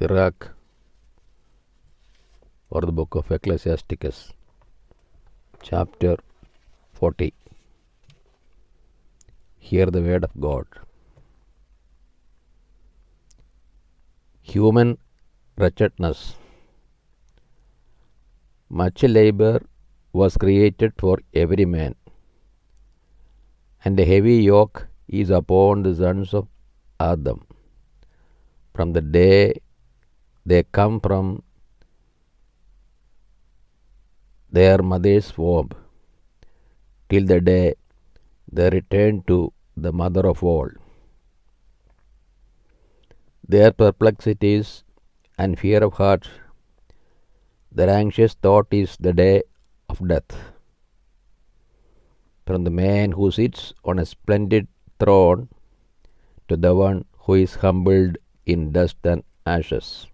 SIRACH, or the book of Ecclesiasticus, Chapter 40. Hear the word of God. Human wretchedness. Much labor was created for every man, and a heavy yoke is upon the sons of Adam, from the day they come from their mother's womb, till the day they return to the mother of all. Their perplexities and fear of heart, their anxious thought is the day of death. From the man who sits on a splendid throne to the one who is humbled in dust and ashes.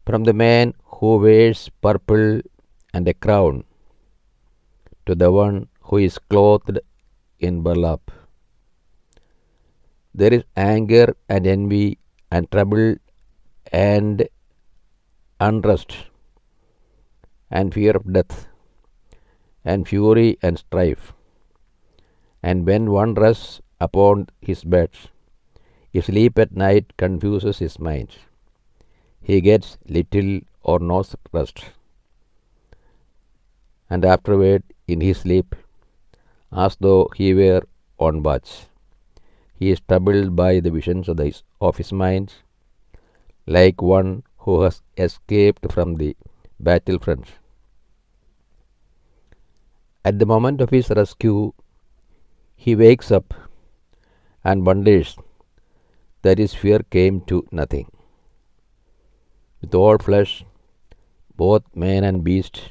From the man who wears purple and a crown to the one who is clothed in burlap. There is anger and envy and trouble and unrest and fear of death and fury and strife. And when one rests upon his bed, if sleep at night confuses his mind, he gets little or no rest. And afterward, in his sleep, as though he were on watch, he is troubled by the visions of his mind, like one who has escaped from the battlefront. At the moment of his rescue, he wakes up and wonders that his fear came to nothing. With all flesh, both man and beast,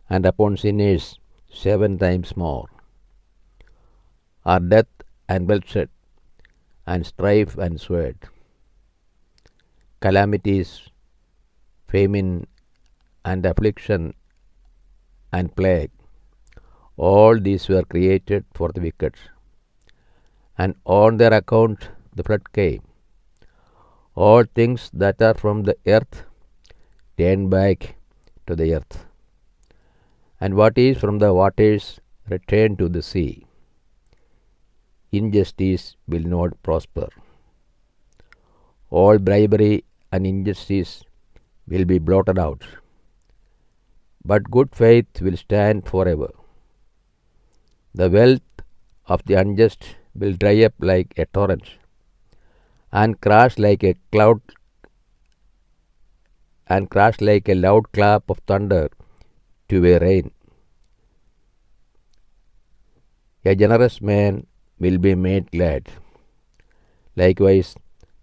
and upon sinners 7 times more, are death and bloodshed, and strife and sword, calamities, famine, and affliction, and plague. All these were created for the wicked, and on their account the flood came. All things that are from the earth turn back to the earth, and what is from the waters return to the sea. Injustice will not prosper. All bribery and injustice will be blotted out, but good faith will stand forever. The wealth of the unjust will dry up like a torrent, and crash like a loud clap of thunder to a rain. A generous man will be made glad. Likewise,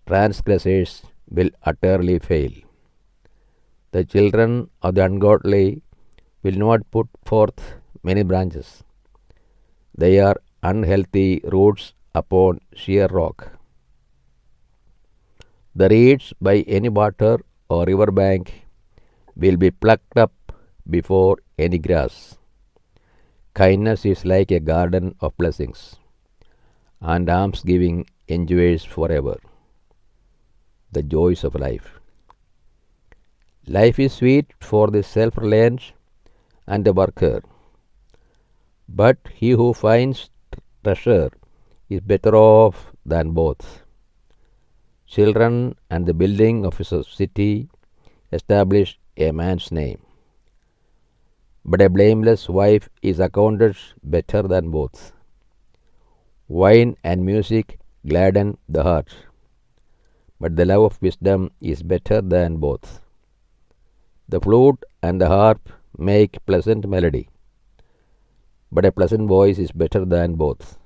transgressors will utterly fail. The children of the ungodly will not put forth many branches. They are unhealthy roots upon sheer rock. The reeds by any water or river bank will be plucked up before any grass. Kindness is like a garden of blessings, and almsgiving endures forever. The joys of life. Life is sweet for the self-reliant and the worker, but he who finds treasure is better off than both. Children and the building of a city establish a man's name, but a blameless wife is accounted better than both. Wine and music gladden the heart, but the love of wisdom is better than both. The flute and the harp make pleasant melody, but a pleasant voice is better than both.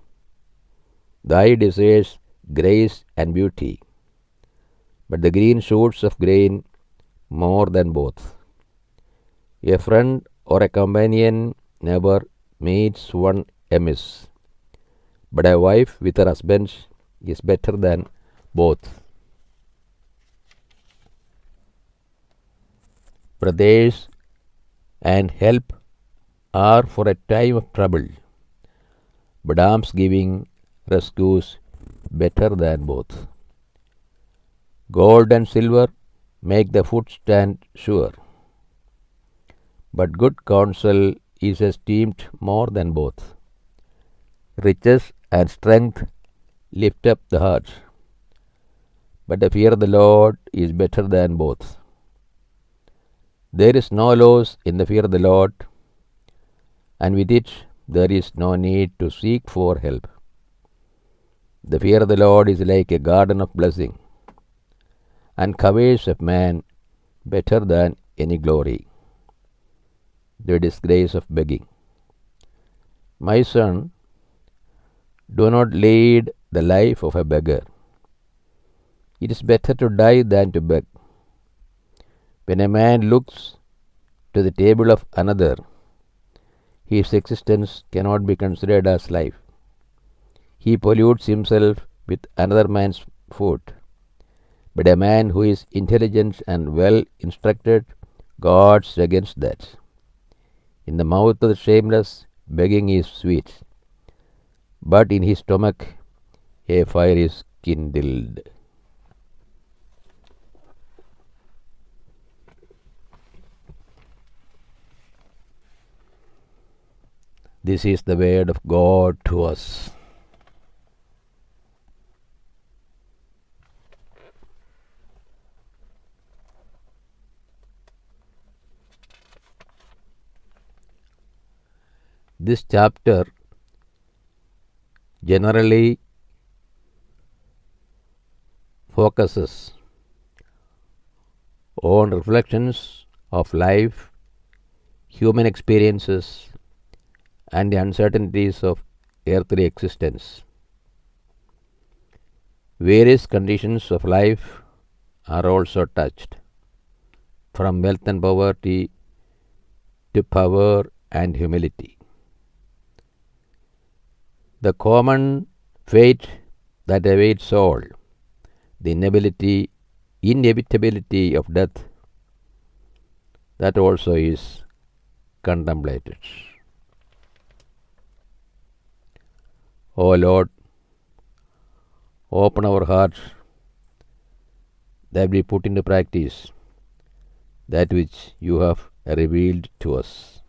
The eye desires grace and beauty, but the green shoots of grain more than both. A friend or a companion never meets one amiss, but a wife with her husband is better than both. Brothers and help are for a time of trouble, but almsgiving rescues better than both. Gold and silver make the foot stand sure, but good counsel is esteemed more than both. Riches and strength lift up the heart, but the fear of the Lord is better than both. There is no loss in the fear of the Lord, and with it there is no need to seek for help. The fear of the Lord is like a garden of blessing, and covers a man better than any glory. The disgrace of begging. My son, do not lead the life of a beggar. It is better to die than to beg. When a man looks to the table of another, his existence cannot be considered as life. He pollutes himself with another man's food. But a man who is intelligent and well instructed guards against that. In the mouth of the shameless, begging is sweet, but in his stomach a fire is kindled. This is the word of God to us. This chapter generally focuses on reflections of life, human experiences, and the uncertainties of earthly existence. Various conditions of life are also touched, from wealth and poverty to power and humility. The common fate that awaits all, the inevitability of death, that also is contemplated. O Lord, open our hearts that we put into practice that which you have revealed to us.